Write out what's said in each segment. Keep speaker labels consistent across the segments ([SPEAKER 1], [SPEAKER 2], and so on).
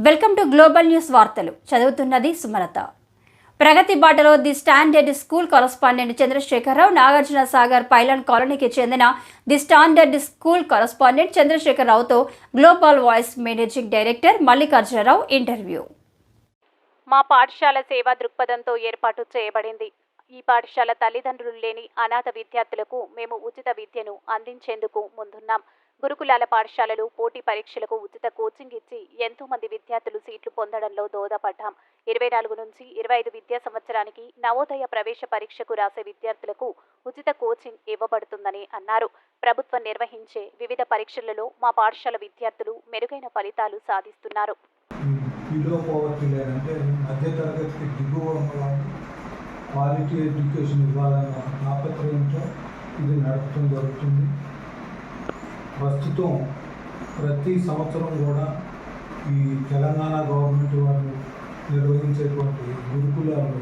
[SPEAKER 1] Welcome to global news వార్తలు చదువుతున్నది సుమలత. ప్రగతి బాటలో the standard school correspondent Chandrasekhararao Nagarjuna Sagar pylon కాలనీకి చెందిన ది స్టాండర్డ్ స్కూల్ కరస్పాండెంట్ చంద్రశేఖరరావుతో global voice managing director Mallikarjunarao interview. మా పాఠశాల సేవా దృక్పథంతో ఏర్పాటు చేయబడింది. ఈ పాఠశాల తల్లిదండ్రులు లేని అనాథ విద్యార్థులకు మేము ఉచిత విద్యను అందించేందుకు ముందున్నాం. గురుకులాల పాఠశాలలు పోటీ పరీక్షలకు ఉచిత కోచింగ్ ఇచ్చి ఎంతో మంది విద్యార్థులు సీట్లు పొందడంలో దోహదపడ్డాం. 24 నుంచి 25 విద్యా సంవత్సరానికి నవోదయ ప్రవేశ పరీక్షకు రాసే విద్యార్థులకు ఉచిత కోచింగ్ ఇవ్వబడుతుందని అన్నారు. ప్రభుత్వం నిర్వహించే వివిధ పరీక్షలలో మా పాఠశాల విద్యార్థులు మెరుగైన ఫలితాలు సాధిస్తున్నారు.
[SPEAKER 2] క్వాలిటీ ఎడ్యుకేషన్ ఇవ్వాలన్న తాపత్రయంతో ఇది నడపడం జరుగుతుంది. ప్రస్తుతం ప్రతి సంవత్సరం కూడా ఈ తెలంగాణ గవర్నమెంట్ వాళ్ళు నిర్వహించేటువంటి గురుకులాల్లో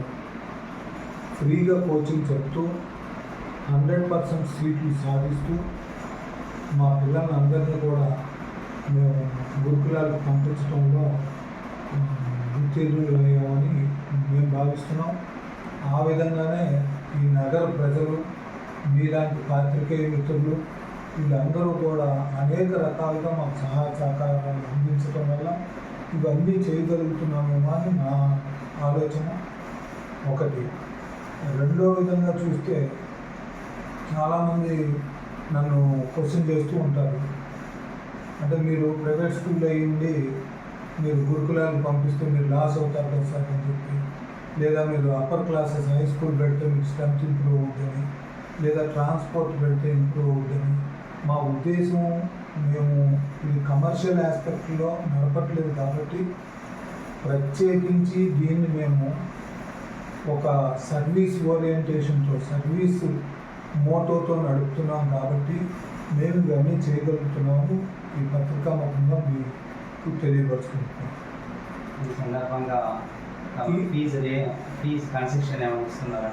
[SPEAKER 2] ఫ్రీగా కోచింగ్ చెప్తూ 100% సీట్లు సాధిస్తూ మా పిల్లలందరినీ కూడా మేము గురుకులాలకు పంపించడంలో ఉత్తీర్ణులయ్యామని మేము భావిస్తున్నాం. ఆ విధంగానే ఈ నగర ప్రజలు, మీలాంటి పాత్రికేయ మిత్రులు వీళ్ళందరూ కూడా అనేక రకాలుగా మాకు సహాయ సహకారాలు అందించడం వల్ల ఇవన్నీ చేయగలుగుతున్నామేమో అని నా ఆలోచన ఒకటి. రెండో విధంగా చూస్తే చాలామంది నన్ను క్వశ్చన్ చేస్తూ ఉంటారు, అంటే మీరు ప్రైవేట్ స్కూల్లో అయ్యింది మీరు గురుకులాలకు పంపిస్తే మీరు లాస్ అవుతారు కదా సార్ అని చెప్పి, లేదా మీరు అప్పర్ క్లాసెస్ హై స్కూల్ పెడితే మీకు స్ట్రెంత్ ఇంప్రూవ్ అవుతుంది, లేదా ట్రాన్స్పోర్ట్ పెడితే ఇంప్రూవ్ అవుతుంది. మా ఉద్దేశం మేము ఇది కమర్షియల్ ఆస్పెక్ట్లో నడపట్లేదు కాబట్టి ప్రత్యేకించి దీన్ని మేము ఒక సర్వీస్ ఓరియంటేషన్తో, సర్వీస్ మోటోతో నడుపుతున్నాం కాబట్టి మేము ఇవన్నీ చేయగలుగుతున్నాము. ఈ పత్రికా ముఖంగా మీకు తెలియపరుచుకుంటున్నాం.
[SPEAKER 3] ఈ సందర్భంగా ఫీజు కన్సెషన్ ఏమైనా ఇస్తున్నారా?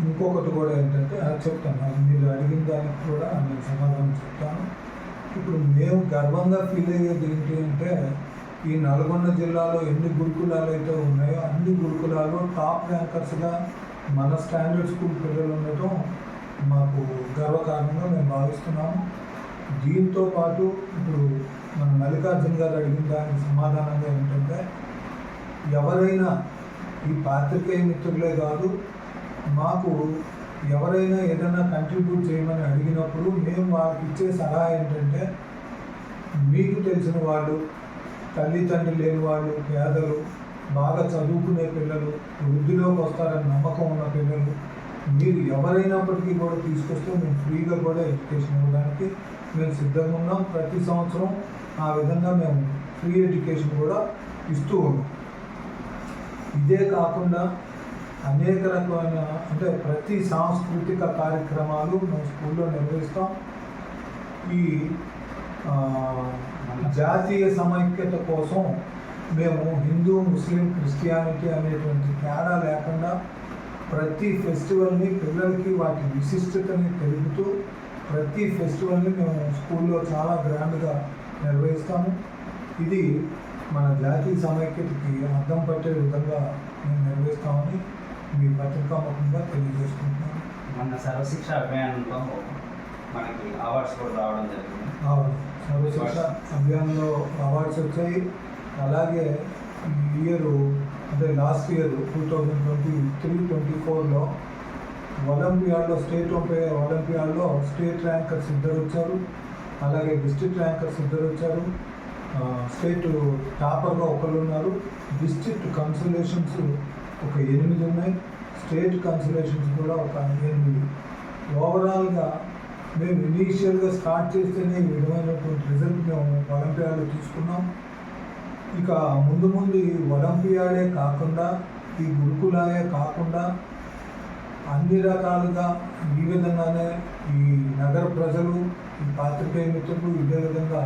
[SPEAKER 2] ఇంకొకటి కూడా ఏంటంటే చెప్తాను, మీరు అడిగిన దానికి కూడా నేను సమాధానం చెప్తాను. ఇప్పుడు మేము గర్వంగా ఫీల్ అయ్యేది ఏంటి అంటే, ఈ నల్గొండ జిల్లాలో ఎన్ని గురుకులాలు అయితే ఉన్నాయో అన్ని గురుకులాలు టాప్ ర్యాంకర్స్గా మన స్టాండర్డ్ స్కూల్ పిల్లలు ఉండటం మాకు గర్వకారణంగా మేము భావిస్తున్నాము. దీంతో పాటు ఇప్పుడు మన మల్లికార్జున గారు అడిగిన దానికి సమాధానంగా ఏంటంటే, ఎవరైనా ఈ పాత్రికేయ మిత్రులే కాదు, మాకు ఎవరైనా ఏదైనా కంట్రిబ్యూట్ చేయమని అడిగినప్పుడు మేము వాళ్ళకి ఇచ్చే సలహా ఏంటంటే, మీకు తెలిసిన వాళ్ళు, తల్లిదండ్రులు లేని వాళ్ళు, పేదలు, బాగా చదువుకునే పిల్లలు, వృద్ధిలోకి వస్తారని నమ్మకం ఉన్న పిల్లలు, మీరు ఎవరైనప్పటికీ కూడా తీసుకొస్తే మేము ఫ్రీగా కూడా ఎడ్యుకేషన్ ఇవ్వడానికి మేము సిద్ధంగా ఉన్నాం. ప్రతి సంవత్సరం ఆ విధంగా మేము ఫ్రీ ఎడ్యుకేషన్ కూడా ఇస్తూ ఉన్నాం. ఇదే కాకుండా అనేక రకమైన, అంటే ప్రతి సాంస్కృతిక కార్యక్రమాలు మేము స్కూల్లో నిర్వహిస్తాం. ఈ జాతీయ సమైక్యత కోసం మేము హిందూ, ముస్లిం, క్రిస్టియానిటీ అనేటువంటి తేడా లేకుండా ప్రతి ఫెస్టివల్ని పిల్లలకి వాటి విశిష్టతని తెలుపుతూ ప్రతి ఫెస్టివల్ని మేము స్కూల్లో చాలా గ్రాండ్గా నిర్వహిస్తాము. ఇది మన జాతీయ సమైక్యతకి అర్థం పట్టే విధంగా మేము నిర్వహిస్తామని మీ పత్రికాముఖంగా తెలియజేసుకుంటున్నాను.
[SPEAKER 3] మన సర్వశిక్ష అభియాన్లో మనకి అవార్డ్స్ కూడా రావడం జరిగింది.
[SPEAKER 2] సర్వశిక్ష అభియాన్లో అవార్డ్స్ వచ్చాయి. అలాగే ఈ ఇయర్, అంటే లాస్ట్ ఇయర్ 2023-24లో ఒలింపియాడ్లో, స్టేట్ ఒలింపియాడ్లో స్టేట్ ర్యాంకర్స్ 2 వచ్చారు. అలాగే డిస్ట్రిక్ట్ ర్యాంకర్స్ 2 వచ్చారు. స్టేట్ టాపర్గా 1 ఉన్నారు. డిస్ట్రిక్ట్ కన్సలేషన్స్ ఒక 8 ఉన్నాయి. స్టేట్ కన్సలేషన్స్ కూడా ఒక 8. ఓవరాల్గా మేము ఇనీషియల్గా స్టార్ట్ చేస్తేనే ఈ విధమైనటువంటి రిజల్ట్ మేము ఒలింపియాడ్లో తీసుకున్నాం. ఇక ముందు ఈ ఒలింపియాడే కాకుండా, ఈ గురుకులాయే కాకుండా అన్ని రకాలుగా ఈ విధంగానే ఈ నగర ప్రజలు, ఈ పాత్రికేయ మిత్రులు ఇదే విధంగా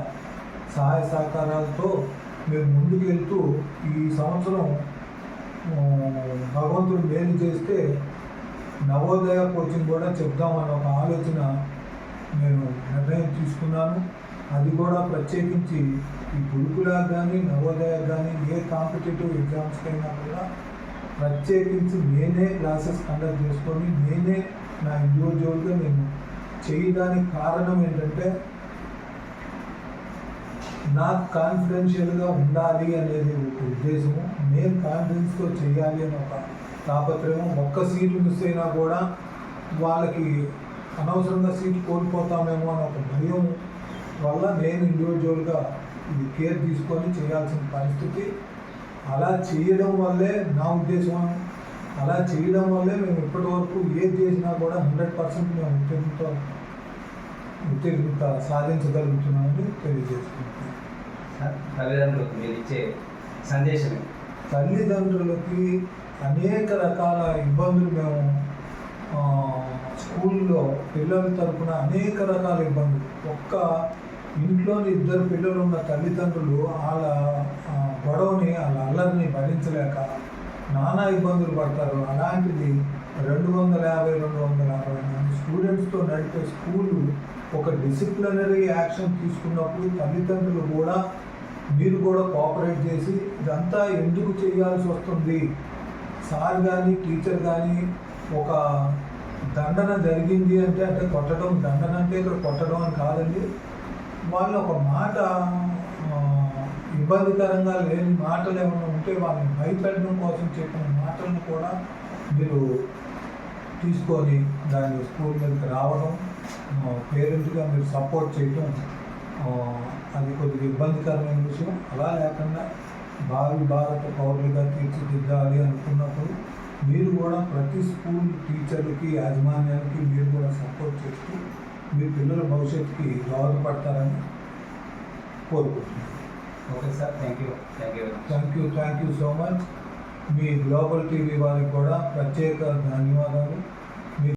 [SPEAKER 2] సహాయ సహకారాలతో మేము ముందుకు వెళ్తూ ఈ సంవత్సరం భగవంతుడు మేలు చేస్తే నవోదయ కోచింగ్ కూడా చెప్దామని ఒక ఆలోచన నేను నిర్ణయం తీసుకున్నాను. అది కూడా ప్రత్యేకించి ఈ గురుకులా కానీ నవోదయ కానీ ఏ కాంపిటేటివ్ ఎగ్జామ్స్కైనా కూడా ప్రత్యేకించి నేనే క్లాసెస్ కండక్ట్ చేసుకొని నేనే నా ఇండివిజువల్గా నేను చేయడానికి కారణం ఏంటంటే నాకు కాన్ఫిడెన్షియల్గా ఉండాలి అనేది ఒక ఉద్దేశము, నేను కాన్ఫిడెన్స్తో చేయాలి అని ఒక తాపత్రయం. ఒక్క సీటు మిస్ అయినా కూడా వాళ్ళకి అనవసరంగా సీట్ కోల్పోతామేమో అని ఒక భయం వల్ల నేను ఇండివిజువల్గా ఇది కేర్ తీసుకొని చేయాల్సిన పరిస్థితి. అలా చేయడం వల్లే నా ఉద్దేశం, అలా చేయడం వల్లే మేము ఇప్పటివరకు ఏది చేసినా కూడా 100% మేము ఉత్తీర్ణత సాధించగలుగుతున్నామని తెలియజేసుకుంటున్నాం.
[SPEAKER 3] తల్లిదండ్రులకు మీరు ఇచ్చే సందేశం?
[SPEAKER 2] తల్లిదండ్రులకి అనేక రకాల ఇబ్బందులు మేము స్కూల్లో పిల్లల తరపున అనేక రకాల ఇబ్బందులు. ఒక్క ఇంట్లోని 2 పిల్లలు ఉన్న తల్లిదండ్రులు వాళ్ళ గొడవని వాళ్ళ అల్లరిని భరించలేక నానా ఇబ్బందులు పడతారు. అలాంటిది 250 మంది స్టూడెంట్స్తో నడిపే స్కూలు ఒక డిసిప్లినరీ యాక్షన్ తీసుకున్నప్పుడు తల్లిదండ్రులు కూడా మీరు కూడా కోఆపరేట్ చేసి ఇదంతా ఎందుకు చేయాల్సి వస్తుంది, సార్ కానీ టీచర్ కానీ ఒక దండన జరిగింది అంటే కొట్టడం, దండన అంటే ఇక్కడ కొట్టడం అని కాదండి. వాళ్ళు ఒక మాట ఇబ్బందికరంగా లేని మాటలు ఏమైనా ఉంటే వాళ్ళని భయపెట్టడం కోసం చెప్పిన మాటలను కూడా మీరు తీసుకొని దాన్ని స్కూల్ మీదకి రావడం, పేరెంట్గా మీరు సపోర్ట్ చేయటం అది కొద్దిగా ఇబ్బందికరమైన విషయం. అలా లేకుండా భావి భారత పౌరులుగా తీర్చిదిద్దాలి అనుకున్నప్పుడు మీరు కూడా ప్రతి స్కూల్ టీచర్లకి యాజమాన్యానికి మీరు కూడా సపోర్ట్ చేస్తూ మీ పిల్లల భవిష్యత్తుకి దోహదపడతారని కోరుకుంటున్నాను.
[SPEAKER 3] Okay sir, thank you
[SPEAKER 2] so much. Me global TV వారికి కూడా ప్రత్యేక ధన్యవాదాలు.